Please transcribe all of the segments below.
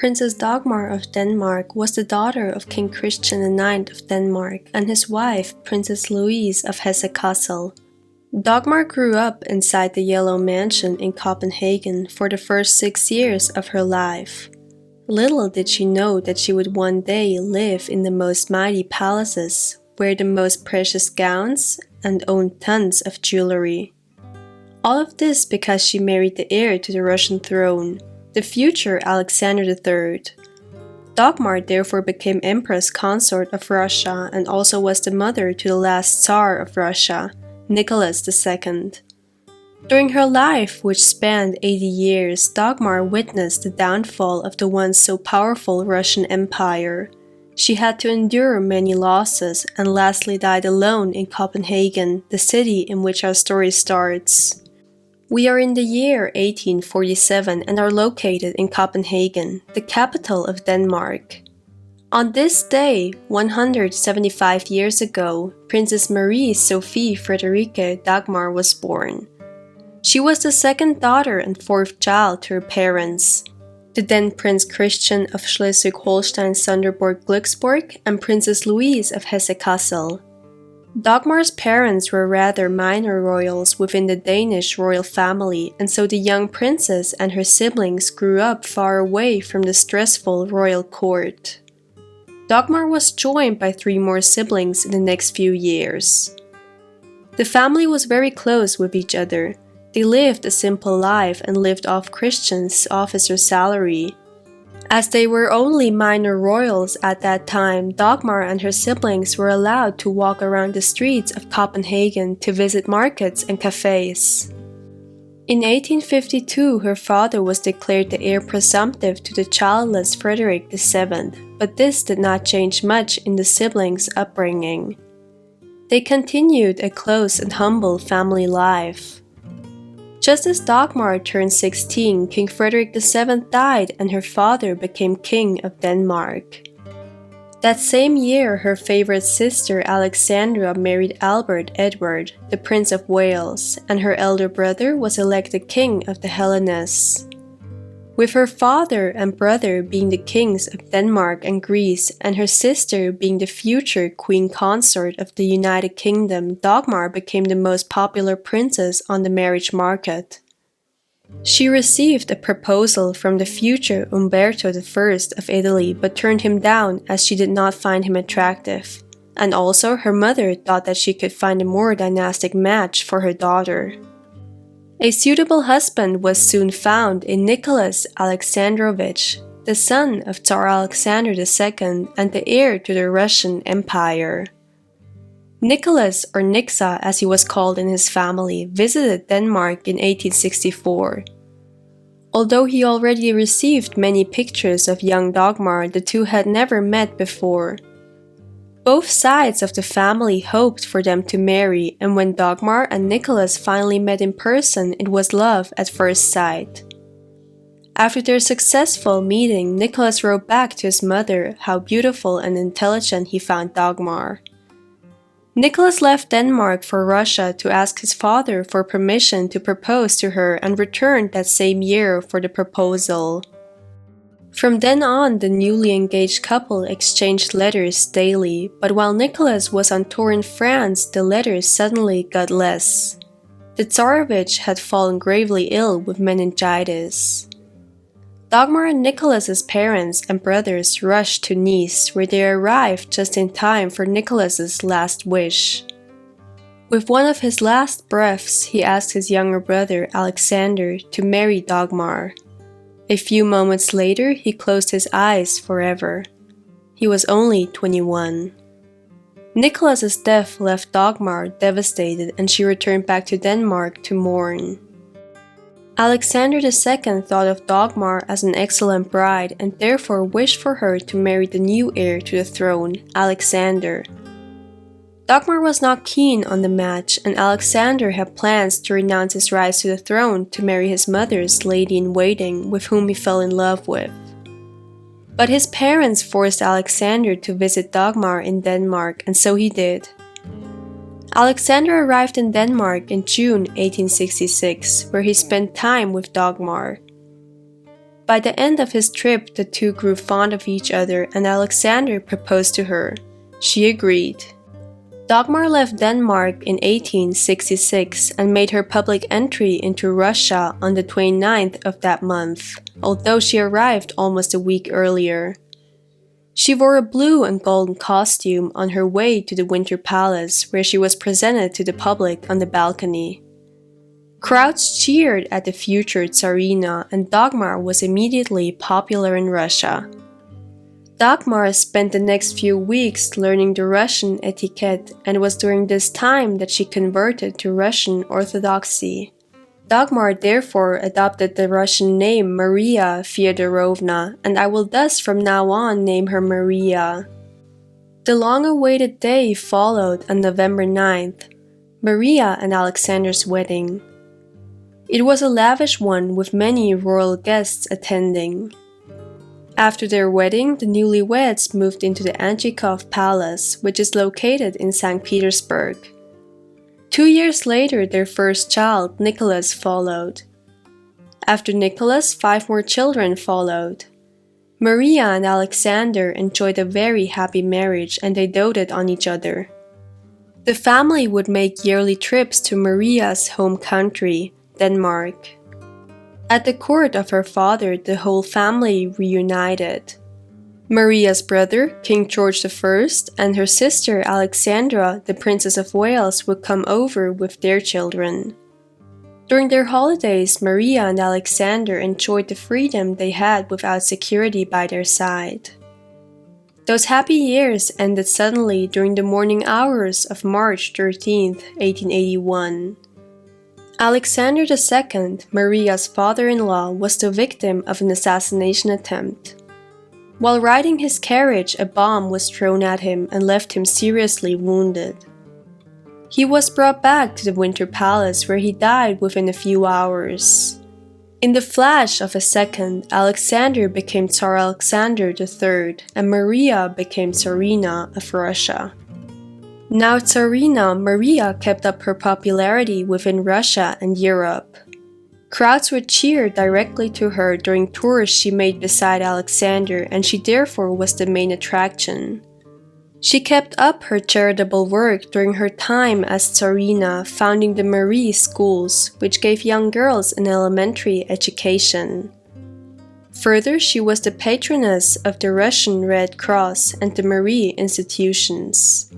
Princess Dagmar of Denmark was the daughter of King Christian IX of Denmark and his wife, Princess Louise of Hesse-Kassel. Dogmar grew up inside the Yellow Mansion in Copenhagen for the first 6 years of her life. Little did she know that she would one day live in the most mighty palaces, wear the most precious gowns, and own tons of jewelry. All of this because she married the heir to the Russian throne, the future Alexander III. Dogmar therefore became Empress consort of Russia and also was the mother to the last Tsar of Russia, Nicholas II. During her life, which spanned 80 years, Dogmar witnessed the downfall of the once so powerful Russian Empire. She had to endure many losses and lastly died alone in Copenhagen, the city in which our story starts. We are in the year 1847 and are located in Copenhagen, the capital of Denmark. On this day, 175 years ago, Princess Marie Sophie Friederike Dagmar was born. She was the second daughter and fourth child to her parents, the then Prince Christian of Schleswig-Holstein-Sonderburg-Glücksburg and Princess Louise of Hesse-Kassel. Dogmar's parents were rather minor royals within the Danish royal family, and so the young princess and her siblings grew up far away from the stressful royal court. Dogmar was joined by 3 more siblings in the next few years. The family was very close with each other. They lived a simple life and lived off Christian's officer's salary. As they were only minor royals at that time, Dogmar and her siblings were allowed to walk around the streets of Copenhagen to visit markets and cafes. In 1852, her father was declared the heir presumptive to the childless Frederick VII, but this did not change much in the siblings' upbringing. They continued a close and humble family life. Just as Dogmar turned 16, King Frederick VII died and her father became King of Denmark. That same year, her favorite sister Alexandra married Albert Edward, the Prince of Wales, and her elder brother was elected King of the Hellenes. With her father and brother being the kings of Denmark and Greece, and her sister being the future queen consort of the United Kingdom, Dogmar became the most popular princess on the marriage market. She received a proposal from the future Umberto I of Italy but turned him down as she did not find him attractive, and also her mother thought that she could find a more dynastic match for her daughter. A suitable husband was soon found in Nicholas Alexandrovich, the son of Tsar Alexander II and the heir to the Russian Empire. Nicholas, or Nixa as he was called in his family, visited Denmark in 1864. Although he already received many pictures of young Dogmar, the two had never met before. Both sides of the family hoped for them to marry, and when Dogmar and Nicholas finally met in person, it was love at first sight. After their successful meeting, Nicholas wrote back to his mother how beautiful and intelligent he found Dogmar. Nicholas left Denmark for Russia to ask his father for permission to propose to her and returned that same year for the proposal. From then on, the newly engaged couple exchanged letters daily, but while Nicholas was on tour in France, the letters suddenly got less. The Tsarevich had fallen gravely ill with meningitis. Dogmar and Nicholas's parents and brothers rushed to Nice, where they arrived just in time for Nicholas's last wish. With one of his last breaths, he asked his younger brother, Alexander, to marry Dogmar. A few moments later, he closed his eyes forever. He was only 21. Nicholas's death left Dogmar devastated and she returned back to Denmark to mourn. Alexander II thought of Dogmar as an excellent bride and therefore wished for her to marry the new heir to the throne, Alexander. Dogmar was not keen on the match, and Alexander had plans to renounce his rise to the throne to marry his mother's lady-in-waiting, with whom he fell in love with. But his parents forced Alexander to visit Dogmar in Denmark, and so he did. Alexander arrived in Denmark in June 1866, where he spent time with Dogmar. By the end of his trip, the two grew fond of each other and Alexander proposed to her. She agreed. Dagmar left Denmark in 1866 and made her public entry into Russia on the 29th of that month, although she arrived almost a week earlier. She wore a blue and golden costume on her way to the Winter Palace, where she was presented to the public on the balcony. Crowds cheered at the future Tsarina, and Dogmar was immediately popular in Russia. Dagmar spent the next few weeks learning the Russian etiquette, and it was during this time that she converted to Russian Orthodoxy. Dagmar therefore adopted the Russian name Maria Feodorovna, and I will thus from now on name her Maria. The long-awaited day followed on November 9th, Maria and Alexander's wedding. It was a lavish one with many royal guests attending. After their wedding, the newlyweds moved into the Antikov Palace, which is located in St. Petersburg. 2 years later, their first child, Nicholas, followed. After Nicholas, 5 more children followed. Maria and Alexander enjoyed a very happy marriage and they doted on each other. The family would make yearly trips to Maria's home country, Denmark. At the court of her father, the whole family reunited. Maria's brother, King George I, and her sister Alexandra, the Princess of Wales, would come over with their children. During their holidays, Maria and Alexander enjoyed the freedom they had without security by their side. Those happy years ended suddenly during the morning hours of March 13, 1881. Alexander II, Maria's father-in-law, was the victim of an assassination attempt. While riding his carriage, a bomb was thrown at him and left him seriously wounded. He was brought back to the Winter Palace where he died within a few hours. In the flash of a second, Alexander became Tsar Alexander III and Maria became Tsarina of Russia. Now Tsarina, Maria kept up her popularity within Russia and Europe. Crowds would cheer directly to her during tours she made beside Alexander, and she therefore was the main attraction. She kept up her charitable work during her time as Tsarina, founding the Marie schools, which gave young girls an elementary education. Further, she was the patroness of the Russian Red Cross and the Marie institutions.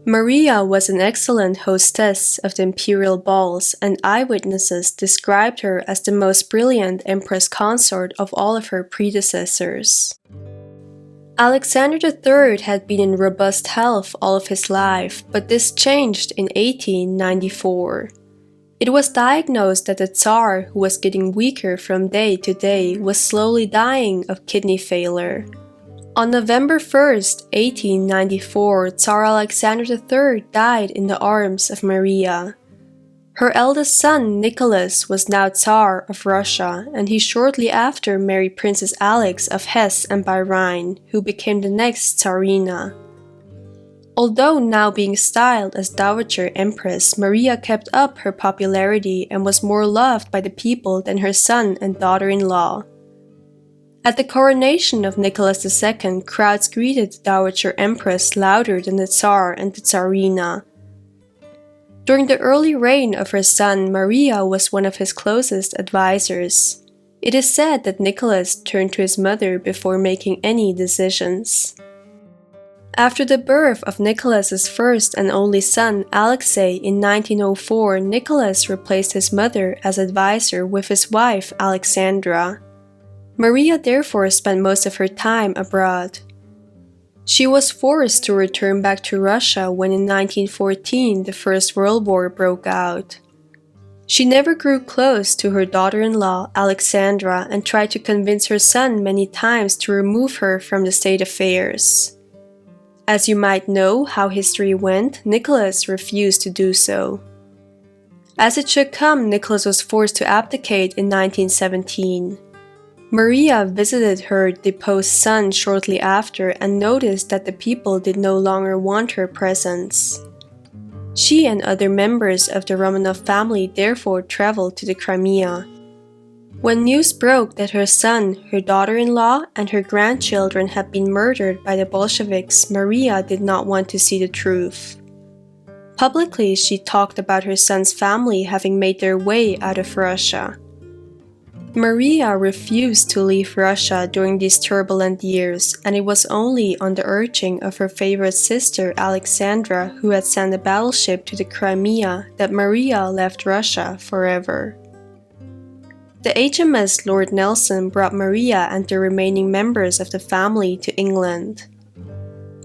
Maria was an excellent hostess of the imperial balls, and eyewitnesses described her as the most brilliant empress consort of all of her predecessors. Alexander III had been in robust health all of his life, but this changed in 1894. It was diagnosed that the Tsar, who was getting weaker from day to day, was slowly dying of kidney failure. On November 1st, 1894, Tsar Alexander III died in the arms of Maria. Her eldest son, Nicholas, was now Tsar of Russia, and he shortly after married Princess Alex of Hesse and by Rhine, who became the next Tsarina. Although now being styled as Dowager Empress, Maria kept up her popularity and was more loved by the people than her son and daughter-in-law. At the coronation of Nicholas II, crowds greeted the Dowager Empress louder than the Tsar and the Tsarina. During the early reign of her son, Maria was one of his closest advisors. It is said that Nicholas turned to his mother before making any decisions. After the birth of Nicholas's first and only son, Alexei, in 1904, Nicholas replaced his mother as advisor with his wife, Alexandra. Maria therefore spent most of her time abroad. She was forced to return back to Russia when in 1914 the First World War broke out. She never grew close to her daughter-in-law, Alexandra, and tried to convince her son many times to remove her from the state affairs. As you might know how history went, Nicholas refused to do so. As it should come, Nicholas was forced to abdicate in 1917. Maria visited her deposed son shortly after and noticed that the people did no longer want her presence. She and other members of the Romanov family therefore traveled to the Crimea. When news broke that her son, her daughter-in-law, and her grandchildren had been murdered by the Bolsheviks, Maria did not want to see the truth. Publicly, she talked about her son's family having made their way out of Russia. Maria refused to leave Russia during these turbulent years, and it was only on the urging of her favorite sister Alexandra, who had sent a battleship to the Crimea, that Maria left Russia forever. The HMS Lord Nelson brought Maria and the remaining members of the family to England.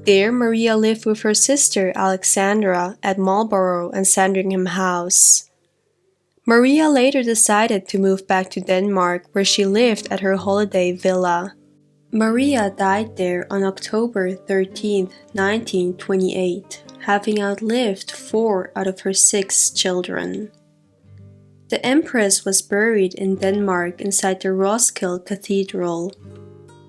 There, Maria lived with her sister Alexandra at Marlborough and Sandringham House. Maria later decided to move back to Denmark, where she lived at her holiday villa. Maria died there on October 13, 1928, having outlived 4 out of her 6 children. The Empress was buried in Denmark inside the Roskilde Cathedral.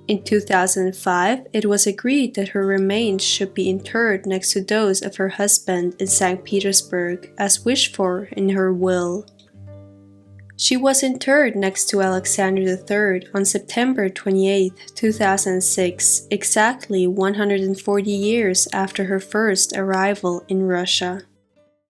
In 2005, it was agreed that her remains should be interred next to those of her husband in St. Petersburg, as wished for in her will. She was interred next to Alexander III on September 28, 2006, exactly 140 years after her first arrival in Russia.